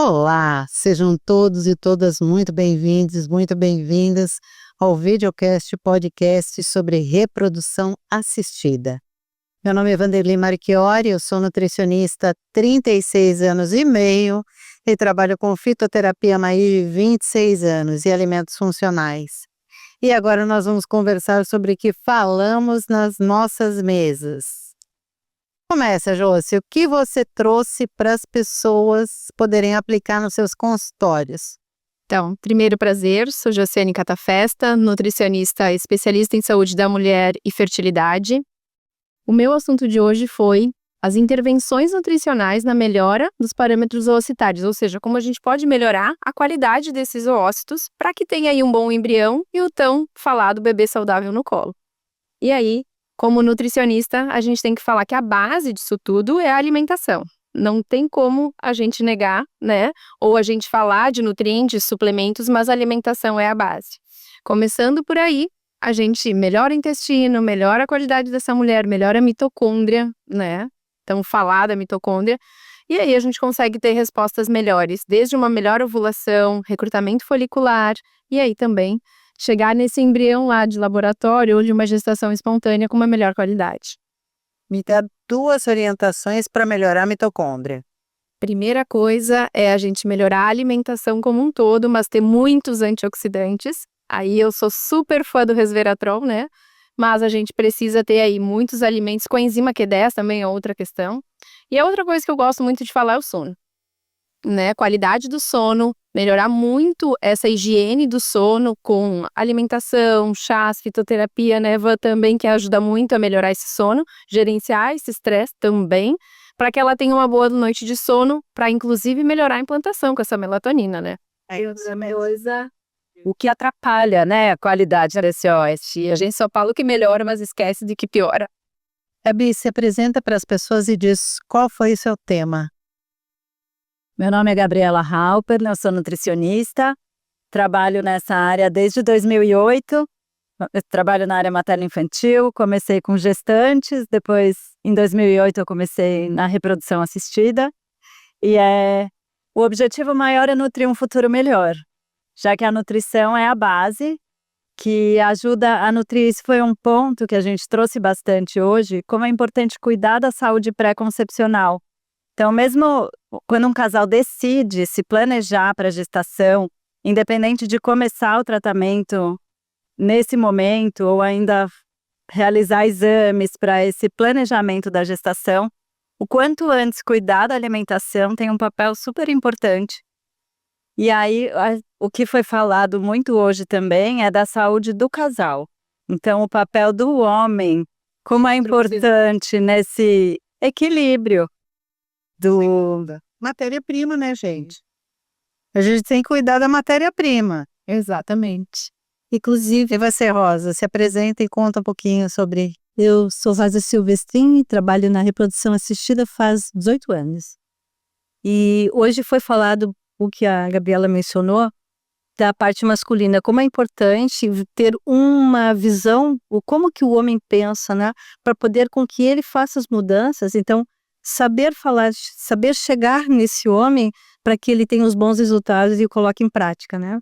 Olá, sejam todos e todas muito bem-vindos, muito bem-vindas ao videocast podcast sobre reprodução assistida. Meu nome é Vanderlei Marchiori, eu sou nutricionista há 36 anos e meio e trabalho com fitoterapia há mais de 26 anos e alimentos funcionais. E agora nós vamos conversar sobre o que falamos nas nossas mesas. Começa, Josi, o que você trouxe para as pessoas poderem aplicar nos seus consultórios? Então, primeiro prazer, sou Josiane Catafesta, nutricionista especialista em saúde da mulher e fertilidade. O meu assunto de hoje foi as intervenções nutricionais na melhora dos parâmetros oocitários, ou seja, como a gente pode melhorar a qualidade desses oócitos para que tenha aí um bom embrião e o tão falado bebê saudável no colo. E aí, como nutricionista, a gente tem que falar que a base disso tudo é a alimentação. Não tem como a gente negar, né? Ou a gente falar de nutrientes, suplementos, mas a alimentação é a base. Começando por aí, a gente melhora o intestino, melhora a qualidade dessa mulher, melhora a mitocôndria, né? Então, falar da mitocôndria. E aí a gente consegue ter respostas melhores, desde uma melhor ovulação, recrutamento folicular, e aí também chegar nesse embrião lá de laboratório ou de uma gestação espontânea com uma melhor qualidade. Me dá 2 orientações para melhorar a mitocôndria. Primeira coisa é a gente melhorar a alimentação como um todo, mas ter muitos antioxidantes. Aí eu sou super fã do resveratrol, né? Mas a gente precisa ter aí muitos alimentos com a enzima Q10, também é outra questão. E a outra coisa que eu gosto muito de falar é o sono, né? Qualidade do sono, melhorar muito essa higiene do sono com alimentação, chás, fitoterapia, né, também, que ajuda muito a melhorar esse sono, gerenciar esse estresse também, para que ela tenha uma boa noite de sono, para inclusive melhorar a implantação com essa melatonina, né? Aí outra coisa, o que atrapalha, né, a qualidade desse OS. A gente só fala o que melhora, mas esquece de que piora. Gabi, se apresenta para as pessoas e diz qual foi o seu tema. Meu nome é Gabriela Halper, eu sou nutricionista, trabalho nessa área desde 2008, eu trabalho na área materno-infantil, comecei com gestantes, depois em 2008 eu comecei na reprodução assistida, e o objetivo maior é nutrir um futuro melhor, já que a nutrição é a base, que ajuda a nutrir. Isso foi um ponto que a gente trouxe bastante hoje, como é importante cuidar da saúde pré-concepcional. Então, mesmo quando um casal decide se planejar para a gestação, independente de começar o tratamento nesse momento ou ainda realizar exames para esse planejamento da gestação, o quanto antes cuidar da alimentação tem um papel super importante. E aí, o que foi falado muito hoje também é da saúde do casal. Então, o papel do homem, como é importante nesse equilíbrio. Matéria-prima, né, gente? A gente tem que cuidar da matéria-prima. Exatamente. Inclusive, você, Rosa, se apresenta e conta um pouquinho sobre... Eu sou Rosa Silvestrin e trabalho na reprodução assistida faz 18 anos. E hoje foi falado o que a Gabriela mencionou, da parte masculina, como é importante ter uma visão, como que o homem pensa, né, para poder com que ele faça as mudanças. Então, saber falar, saber chegar nesse homem para que ele tenha os bons resultados e o coloque em prática, né?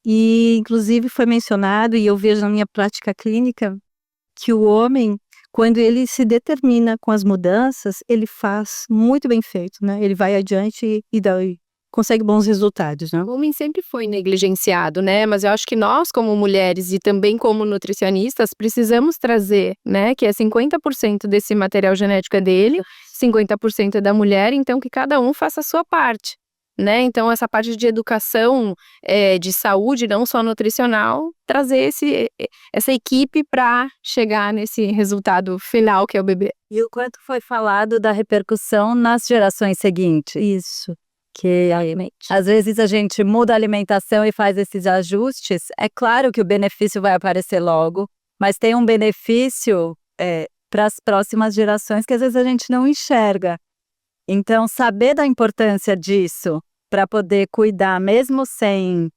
E, inclusive, foi mencionado, e eu vejo na minha prática clínica, que o homem, quando ele se determina com as mudanças, ele faz muito bem feito, né? Ele vai adiante e consegue bons resultados, né? O homem sempre foi negligenciado, né? Mas eu acho que nós, como mulheres e também como nutricionistas, precisamos trazer, né? Que é 50% desse material genético é dele, 50% é da mulher, então que cada um faça a sua parte, né? Então essa parte de educação, de saúde, não só nutricional, trazer essa equipe para chegar nesse resultado final que é o bebê. E o quanto foi falado da repercussão nas gerações seguintes. Isso. Que às vezes a gente muda a alimentação e faz esses ajustes. É claro que o benefício vai aparecer logo, mas tem um benefício para as próximas gerações que às vezes a gente não enxerga. Então, saber da importância disso para poder cuidar, mesmo sem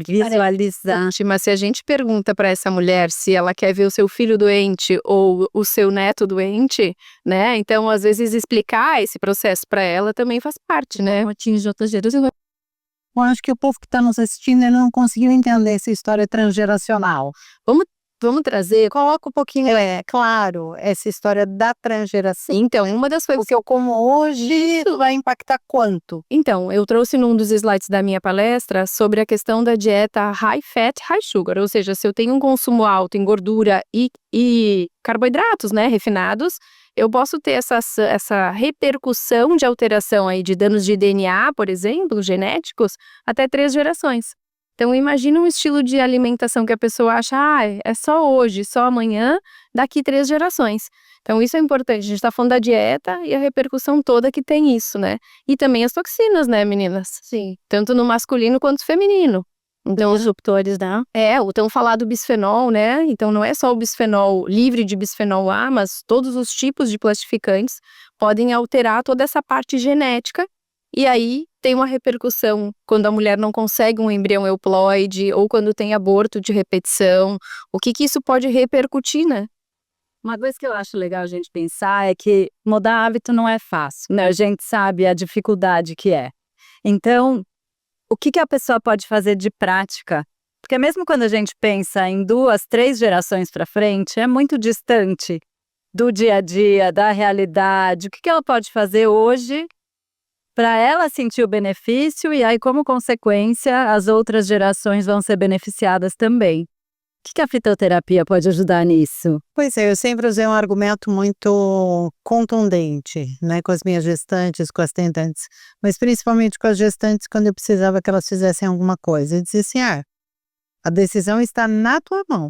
visualizar. Mas se a gente pergunta para essa mulher se ela quer ver o seu filho doente ou o seu neto doente, né? Então, às vezes, explicar esse processo para ela também faz parte, né? Atinge outras gerações. Eu acho que o povo que está nos assistindo ele não conseguiu entender essa história transgeracional. Vamos trazer. Coloca um pouquinho, claro, essa história da transgeração. Então, uma das coisas O que eu como hoje isso vai impactar quanto? Então, eu trouxe num dos slides da minha palestra sobre a questão da dieta high fat, high sugar, ou seja, se eu tenho um consumo alto em gordura e carboidratos, né, refinados, eu posso ter essa repercussão de alteração aí de danos de DNA, por exemplo, genéticos, até 3 gerações. Então, imagina um estilo de alimentação que a pessoa acha, é só hoje, só amanhã, daqui 3 gerações. Então, isso é importante. A gente está falando da dieta e a repercussão toda que tem isso, né? E também as toxinas, né, meninas? Sim. Tanto no masculino quanto no feminino. Então, Os disruptores, né? o tão falado bisfenol, né? Então, não é só o bisfenol livre de bisfenol A, mas todos os tipos de plastificantes podem alterar toda essa parte genética. E aí, tem uma repercussão quando a mulher não consegue um embrião euploide ou quando tem aborto de repetição. O que isso pode repercutir, né? Uma coisa que eu acho legal a gente pensar é que mudar hábito não é fácil, né? A gente sabe a dificuldade que é. Então, o que a pessoa pode fazer de prática? Porque mesmo quando a gente pensa em 2, 3 gerações para frente, é muito distante do dia a dia, da realidade. O que ela pode fazer hoje para ela sentir o benefício e aí, como consequência, as outras gerações vão ser beneficiadas também. O que a fitoterapia pode ajudar nisso? Pois é, eu sempre usei um argumento muito contundente, né, com as minhas gestantes, com as tentantes, mas principalmente com as gestantes quando eu precisava que elas fizessem alguma coisa. Eu dizia assim, a decisão está na tua mão.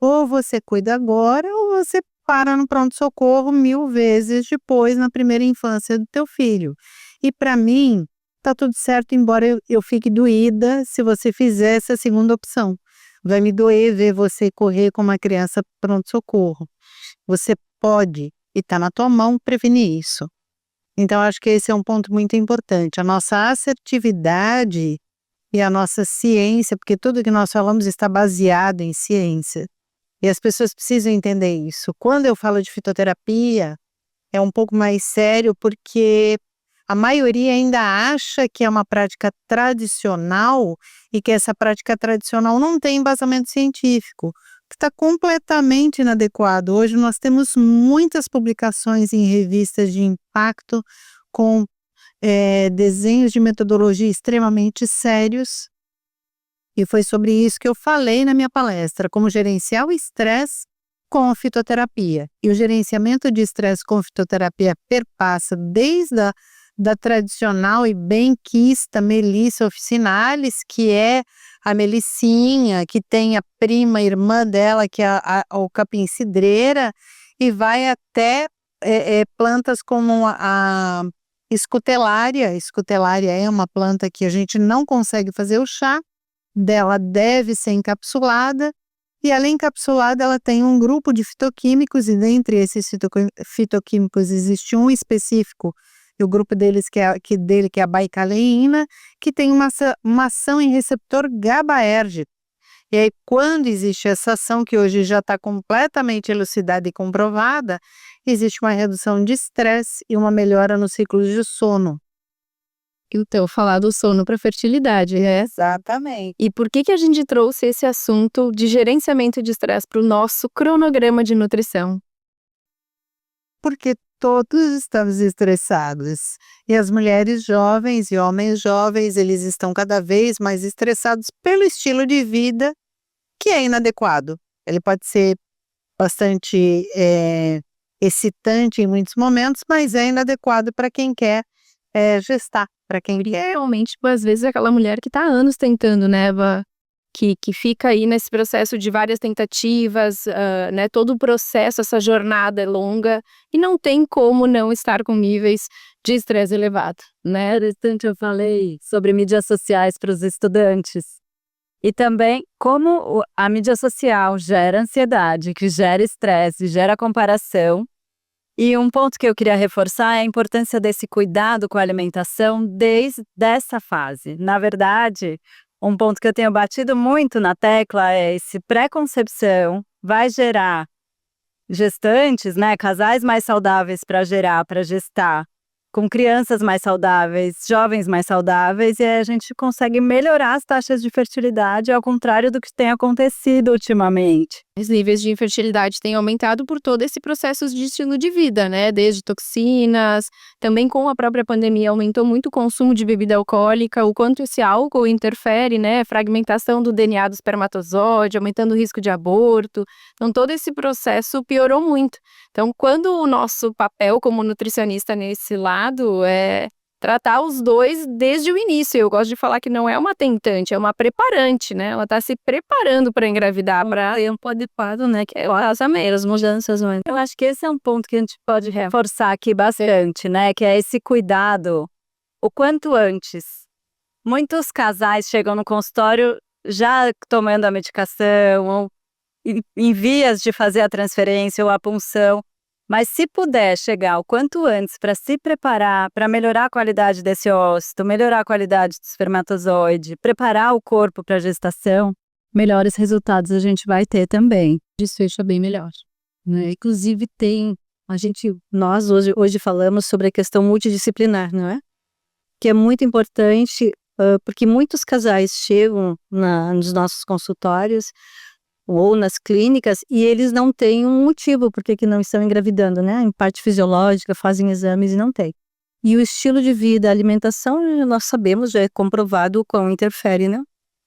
Ou você cuida agora, ou você para no pronto-socorro 1000 vezes depois, na primeira infância do teu filho. E para mim, tá tudo certo, embora eu fique doída se você fizer essa segunda opção. Vai me doer ver você correr com uma criança pronto-socorro. Você pode, e está na tua mão, prevenir isso. Então, acho que esse é um ponto muito importante. A nossa assertividade e a nossa ciência, porque tudo que nós falamos está baseado em ciência. E as pessoas precisam entender isso. Quando eu falo de fitoterapia, é um pouco mais sério, porque a maioria ainda acha que é uma prática tradicional e que essa prática tradicional não tem embasamento científico, que está completamente inadequado. Hoje nós temos muitas publicações em revistas de impacto com desenhos de metodologia extremamente sérios, e foi sobre isso que eu falei na minha palestra, como gerenciar o estresse com a fitoterapia. E o gerenciamento de estresse com fitoterapia perpassa desde da tradicional e benquista Melissa officinalis, que é a melicinha, que tem a prima irmã dela, que é a capim-cidreira, e vai até plantas como a escutelária. Escutelária é uma planta que a gente não consegue fazer o chá, dela deve ser encapsulada, e ela encapsulada ela tem um grupo de fitoquímicos, e dentre esses fitoquímicos existe um específico, e o grupo deles que é a baicaleína, que tem uma ação em receptor GABAérgico. E aí, quando existe essa ação, que hoje já está completamente elucidada e comprovada, existe uma redução de estresse e uma melhora no ciclo de sono. Então, falar do sono para fertilidade, né? Exatamente. E por que a gente trouxe esse assunto de gerenciamento de estresse para o nosso cronograma de nutrição? Porque todos estamos estressados. E as mulheres jovens e homens jovens, eles estão cada vez mais estressados pelo estilo de vida que é inadequado. Ele pode ser bastante excitante em muitos momentos, mas é inadequado para quem quer gestar, para quem quer. Realmente, às vezes, é aquela mulher que está há anos tentando, né, Eva? Que fica aí nesse processo de várias tentativas, né, todo o processo, essa jornada é longa, e não tem como não estar com níveis de estresse elevado, né? Interessante, eu falei sobre mídias sociais para os estudantes. E também como a mídia social gera ansiedade, que gera estresse, gera comparação. E um ponto que eu queria reforçar é a importância desse cuidado com a alimentação desde essa fase. Na verdade, um ponto que eu tenho batido muito na tecla é esse pré-concepção vai gerar gestantes, né, casais mais saudáveis para gestar com crianças mais saudáveis, jovens mais saudáveis, e aí a gente consegue melhorar as taxas de fertilidade, ao contrário do que tem acontecido ultimamente. Os níveis de infertilidade têm aumentado por todo esse processo de estilo de vida, né? Desde toxinas, também com a própria pandemia aumentou muito o consumo de bebida alcoólica, o quanto esse álcool interfere, né? Fragmentação do DNA do espermatozoide, aumentando o risco de aborto. Então, todo esse processo piorou muito. Então, quando o nosso papel como nutricionista nesse lado é tratar os dois desde o início. Eu gosto de falar que não é uma tentante, é uma preparante, né? Ela tá se preparando para engravidar, para tempo adequado, né? Que é as mudanças, né? Eu acho que esse é um ponto que a gente pode reforçar aqui bastante, né? Que é esse cuidado o quanto antes. Muitos casais chegam no consultório já tomando a medicação, ou em vias de fazer a transferência ou a punção. Mas se puder chegar o quanto antes para se preparar, para melhorar a qualidade desse ócito, melhorar a qualidade do espermatozoide, preparar o corpo para a gestação, melhores resultados a gente vai ter também. Desfecho é bem melhor, né? Inclusive nós hoje falamos sobre a questão multidisciplinar, não é? Que é muito importante, porque muitos casais chegam nos nossos consultórios ou nas clínicas, e eles não têm um motivo por que não estão engravidando, né? Em parte fisiológica, fazem exames e não tem. E o estilo de vida, a alimentação, nós sabemos, já é comprovado o quão interfere, né?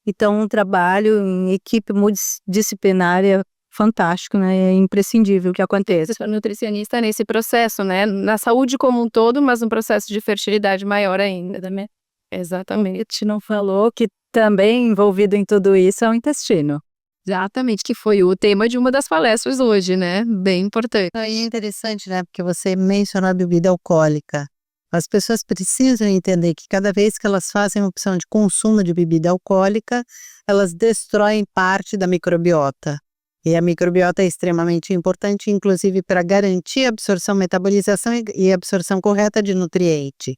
Então, um trabalho em equipe multidisciplinar é fantástico, né? É imprescindível que aconteça. Eu sou nutricionista nesse processo, né? Na saúde como um todo, mas um processo de fertilidade maior ainda, né? Exatamente. A gente não falou que também envolvido em tudo isso é o intestino. Exatamente, que foi o tema de uma das palestras hoje, né? Bem importante. Aí é interessante, né? Porque você mencionou a bebida alcoólica. As pessoas precisam entender que cada vez que elas fazem a opção de consumo de bebida alcoólica, elas destroem parte da microbiota. E a microbiota é extremamente importante, inclusive para garantir a absorção, metabolização e absorção correta de nutriente.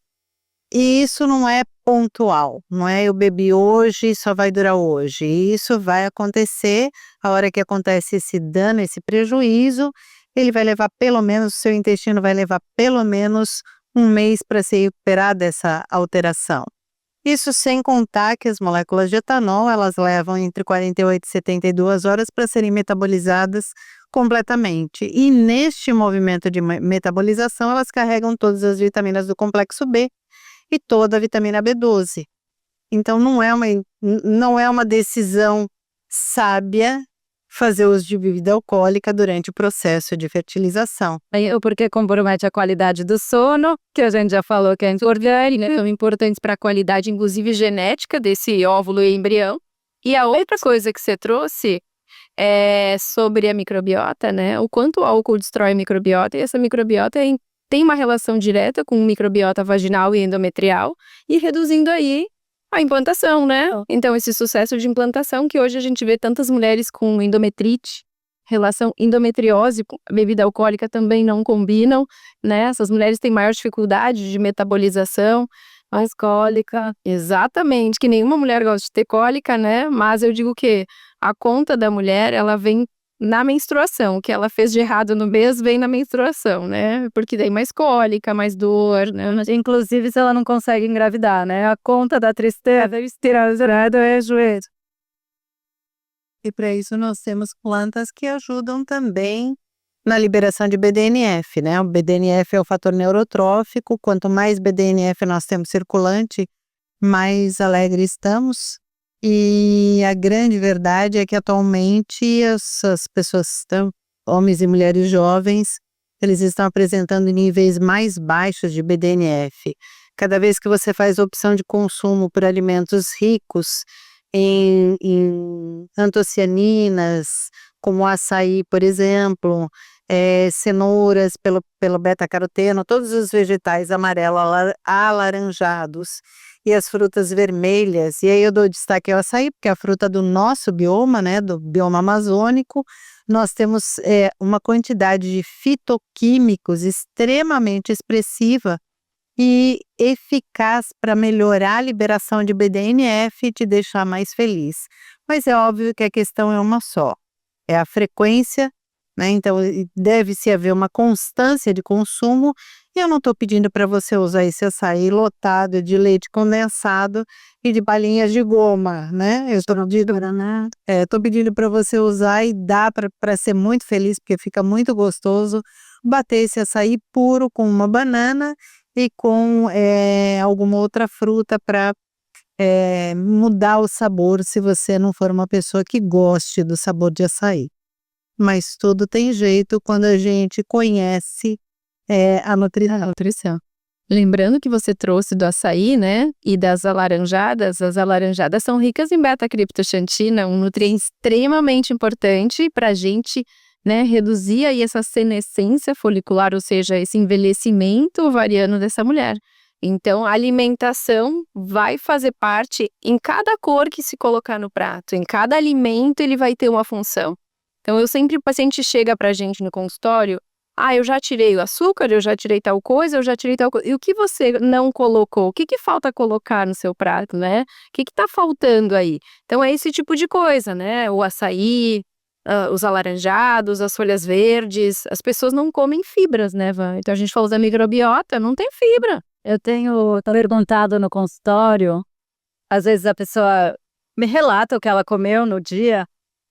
E isso não é pontual, não é eu bebi hoje e só vai durar hoje. Isso vai acontecer, a hora que acontece esse dano, esse prejuízo, ele vai levar pelo menos, o seu intestino vai levar pelo menos um mês para se recuperar dessa alteração. Isso sem contar que as moléculas de etanol, elas levam entre 48 e 72 horas para serem metabolizadas completamente. E neste movimento de metabolização, elas carregam todas as vitaminas do complexo B, e toda a vitamina B12. Então, não é uma decisão sábia fazer uso de bebida alcoólica durante o processo de fertilização. Porque compromete a qualidade do sono, que a gente já falou que é importante, né? São importantes para a qualidade, inclusive genética, desse óvulo e embrião. E a outra coisa que você trouxe é sobre a microbiota, né? O quanto o álcool destrói a microbiota, e essa microbiota tem uma relação direta com microbiota vaginal e endometrial, e reduzindo aí a implantação, né? Então, esse sucesso de implantação que hoje a gente vê tantas mulheres com endometrite, relação endometriose com a bebida alcoólica também não combinam, né? Essas mulheres têm maior dificuldade de metabolização, mais cólica. Exatamente, que nenhuma mulher gosta de ter cólica, né? Mas eu digo que a conta da mulher, ela vem na menstruação, o que ela fez de errado no mês vem na menstruação, né? Porque tem mais cólica, mais dor, né? Inclusive se ela não consegue engravidar, né? A conta da tristeza estirada é joelho. E para isso nós temos plantas que ajudam também na liberação de BDNF, né? O BDNF é o fator neurotrófico, quanto mais BDNF nós temos circulante, mais alegre estamos. E a grande verdade é que atualmente essas pessoas, homens e mulheres jovens, eles estão apresentando níveis mais baixos de BDNF. Cada vez que você faz opção de consumo por alimentos ricos em antocianinas, como o açaí, por exemplo, cenouras pelo beta-caroteno, todos os vegetais amarelos alaranjados, e as frutas vermelhas, e aí eu dou destaque ao açaí, porque é a fruta do nosso bioma, né, do bioma amazônico, nós temos uma quantidade de fitoquímicos extremamente expressiva e eficaz para melhorar a liberação de BDNF e te deixar mais feliz. Mas é óbvio que a questão é uma só, é a frequência né? Então, deve-se haver uma constância de consumo. E eu não estou pedindo para você usar esse açaí lotado de leite condensado e de balinhas de goma, né? Eu estou pedindo para você usar e dá para ser muito feliz, porque fica muito gostoso, bater esse açaí puro com uma banana e com alguma outra fruta para mudar o sabor, se você não for uma pessoa que goste do sabor de açaí. Mas tudo tem jeito quando a gente conhece a nutrição. Lembrando que você trouxe do açaí, né, e das alaranjadas. As alaranjadas são ricas em beta-criptoxantina, um nutriente extremamente importante para a gente, né, reduzir aí essa senescência folicular, ou seja, esse envelhecimento ovariano dessa mulher. Então, a alimentação vai fazer parte em cada cor que se colocar no prato, em cada alimento ele vai ter uma função. Então, o paciente chega pra gente no consultório, eu já tirei o açúcar, eu já tirei tal coisa, eu já tirei tal coisa. E o que você não colocou? O que falta colocar no seu prato, né? O que tá faltando aí? Então, é esse tipo de coisa, né? O açaí, os alaranjados, as folhas verdes. As pessoas não comem fibras, né, Van? Então, a gente fala da microbiota, não tem fibra. Eu tenho perguntado no consultório, às vezes a pessoa me relata o que ela comeu no dia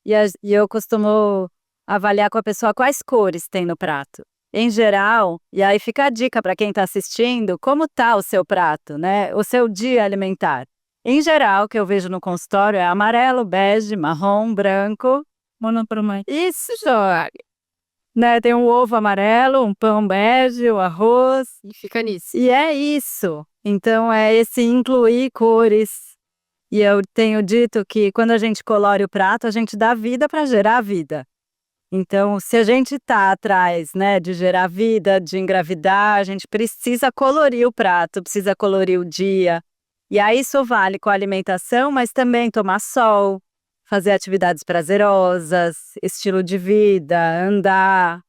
e eu costumo avaliar com a pessoa quais cores tem no prato. Em geral, e aí fica a dica para quem está assistindo, como está o seu prato, né? O seu dia alimentar. Em geral, o que eu vejo no consultório é amarelo, bege, marrom, branco. Monocromático. Isso, Joia! Né, tem um ovo amarelo, um pão bege, o arroz. E fica nisso. E é isso. Então, é esse incluir cores. E eu tenho dito que quando a gente colore o prato, a gente dá vida para gerar vida. Então, se a gente está atrás, né, de gerar vida, de engravidar, a gente precisa colorir o prato, precisa colorir o dia. E aí isso vale com a alimentação, mas também tomar sol, fazer atividades prazerosas, estilo de vida, andar,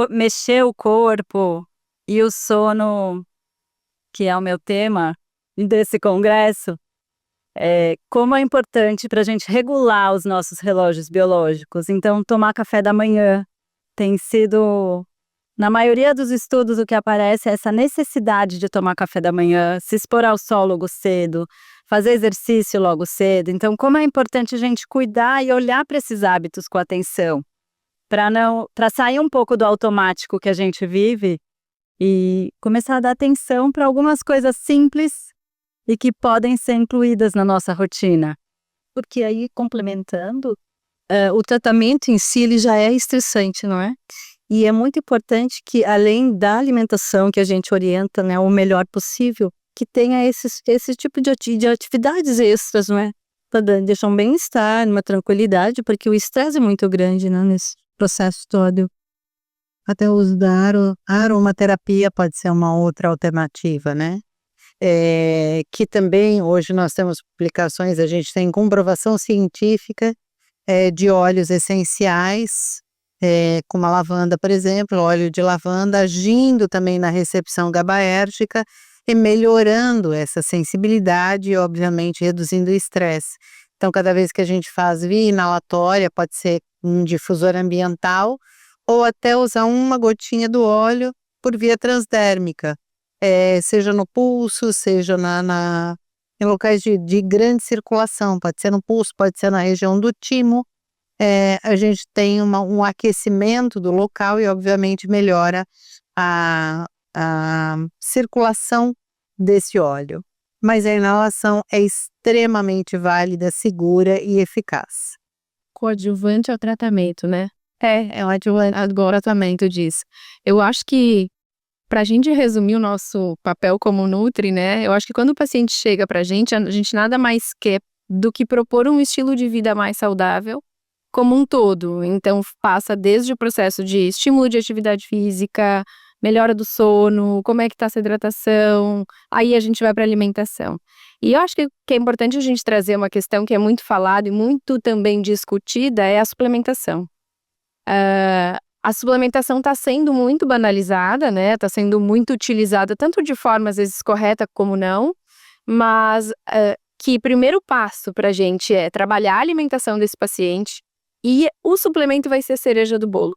mexer o corpo. E o sono, que é o meu tema desse congresso, como é importante para a gente regular os nossos relógios biológicos. Então, tomar café da manhã tem sido, na maioria dos estudos, o que aparece é essa necessidade de tomar café da manhã, se expor ao sol logo cedo, fazer exercício logo cedo. Então, como é importante a gente cuidar e olhar para esses hábitos com atenção, para sair um pouco do automático que a gente vive e começar a dar atenção para algumas coisas simples e que podem ser incluídas na nossa rotina. Porque aí, complementando, o tratamento em si ele já é estressante, não é? E é muito importante que, além da alimentação que a gente orienta, né, o melhor possível, que tenha esse tipo de atividades extras, não é? Para deixar um bem-estar, uma tranquilidade, porque o estresse é muito grande, né, nesse processo todo. Até o uso da aromaterapia pode ser uma outra alternativa, né? Que também hoje nós temos publicações, a gente tem comprovação científica de óleos essenciais, como a lavanda, por exemplo, óleo de lavanda agindo também na recepção GABAérgica e melhorando essa sensibilidade e, obviamente, reduzindo o estresse. Então, cada vez que a gente faz via inalatória, pode ser um difusor ambiental ou até usar uma gotinha do óleo por via transdérmica. Seja no pulso, seja em locais de grande circulação, pode ser no pulso, pode ser na região do timo. A gente tem um aquecimento do local e, obviamente, melhora a circulação desse óleo. Mas a inalação é extremamente válida, segura e eficaz. Coadjuvante ao tratamento, né? É um adjuvante ao tratamento disso. Eu acho que, para a gente resumir o nosso papel como Nutri, né? Eu acho que quando o paciente chega para a gente nada mais quer do que propor um estilo de vida mais saudável como um todo. Então, passa desde o processo de estímulo de atividade física, melhora do sono, como é que está essa hidratação, aí a gente vai para a alimentação. E eu acho que é importante a gente trazer uma questão que é muito falada e muito também discutida, é a suplementação. A suplementação está sendo muito banalizada, né? Está sendo muito utilizada, tanto de forma às vezes correta como não, mas que primeiro passo para a gente é trabalhar a alimentação desse paciente e o suplemento vai ser a cereja do bolo.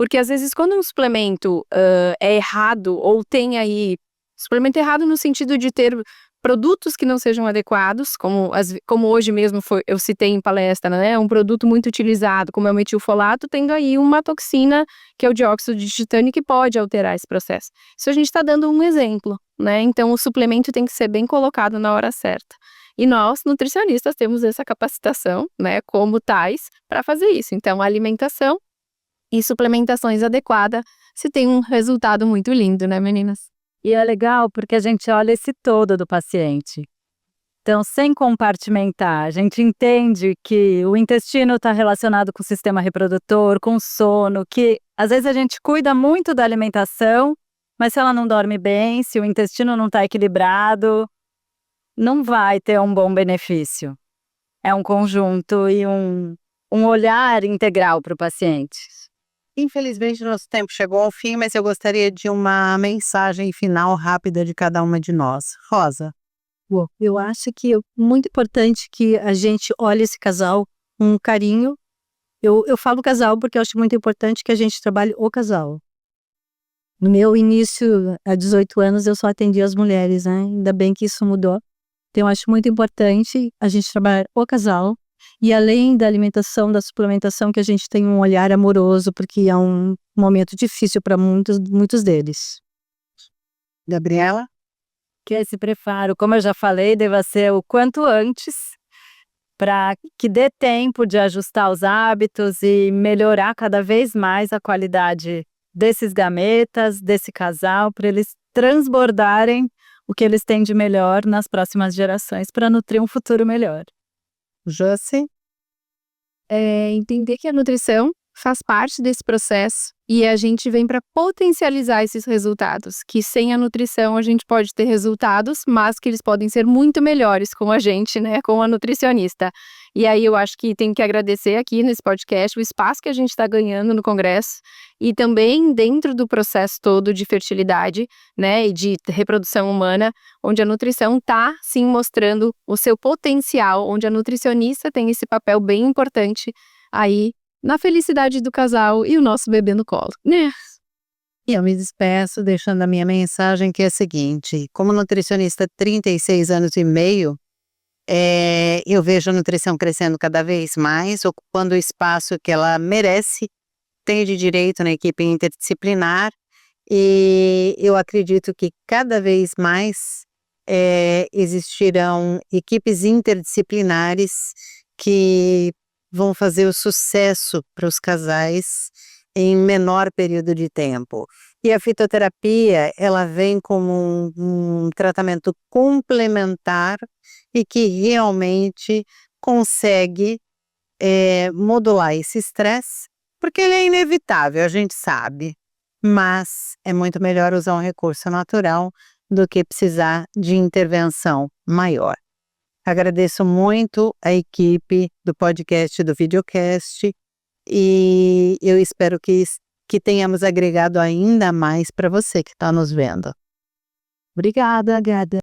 Porque às vezes quando um suplemento é errado ou tem aí suplemento errado no sentido de ter produtos que não sejam adequados, como hoje mesmo eu citei em palestra, né? Um produto muito utilizado, como é o metilfolato, tendo aí uma toxina, que é o dióxido de titânio, que pode alterar esse processo. Isso a gente está dando um exemplo, né? Então, o suplemento tem que ser bem colocado na hora certa. E nós, nutricionistas, temos essa capacitação, né, como tais, para fazer isso. Então, a alimentação e suplementações adequadas se tem um resultado muito lindo, né, meninas? E é legal porque a gente olha esse todo do paciente. Então, sem compartimentar, a gente entende que o intestino está relacionado com o sistema reprodutor, com o sono, que às vezes a gente cuida muito da alimentação, mas se ela não dorme bem, se o intestino não está equilibrado, não vai ter um bom benefício. É um conjunto e um olhar integral para o paciente. Infelizmente, nosso tempo chegou ao fim, mas eu gostaria de uma mensagem final rápida de cada uma de nós. Rosa. Bom, eu acho que é muito importante que a gente olhe esse casal com carinho. Eu falo casal porque eu acho muito importante que a gente trabalhe o casal. No meu início, há 18 anos, eu só atendia as mulheres, né? Ainda bem que isso mudou. Então, eu acho muito importante a gente trabalhar o casal. E além da alimentação, da suplementação, que a gente tem um olhar amoroso, porque é um momento difícil para muitos deles. Gabriela? Que esse preparo, como eu já falei, deva ser o quanto antes, para que dê tempo de ajustar os hábitos e melhorar cada vez mais a qualidade desses gametas, desse casal, para eles transbordarem o que eles têm de melhor nas próximas gerações, para nutrir um futuro melhor. Josi? Entender que a nutrição faz parte desse processo e a gente vem para potencializar esses resultados, que sem a nutrição a gente pode ter resultados, mas que eles podem ser muito melhores com a gente, né, com a nutricionista. E aí eu acho que tem que agradecer aqui nesse podcast o espaço que a gente está ganhando no congresso e também dentro do processo todo de fertilidade, né, e de reprodução humana, onde a nutrição está, sim, mostrando o seu potencial, onde a nutricionista tem esse papel bem importante aí na felicidade do casal e o nosso bebê no colo, né? E eu me despeço deixando a minha mensagem, que é a seguinte: como nutricionista há 36 anos e meio, eu vejo a nutrição crescendo cada vez mais, ocupando o espaço que ela merece, tem de direito na equipe interdisciplinar, e eu acredito que cada vez mais existirão equipes interdisciplinares que vão fazer o sucesso para os casais em menor período de tempo. E a fitoterapia, ela vem como um tratamento complementar e que realmente consegue modular esse estresse, porque ele é inevitável, a gente sabe, mas é muito melhor usar um recurso natural do que precisar de intervenção maior. Agradeço muito a equipe do podcast, do videocast, e eu espero que tenhamos agregado ainda mais para você que está nos vendo. Obrigada. Obrigada.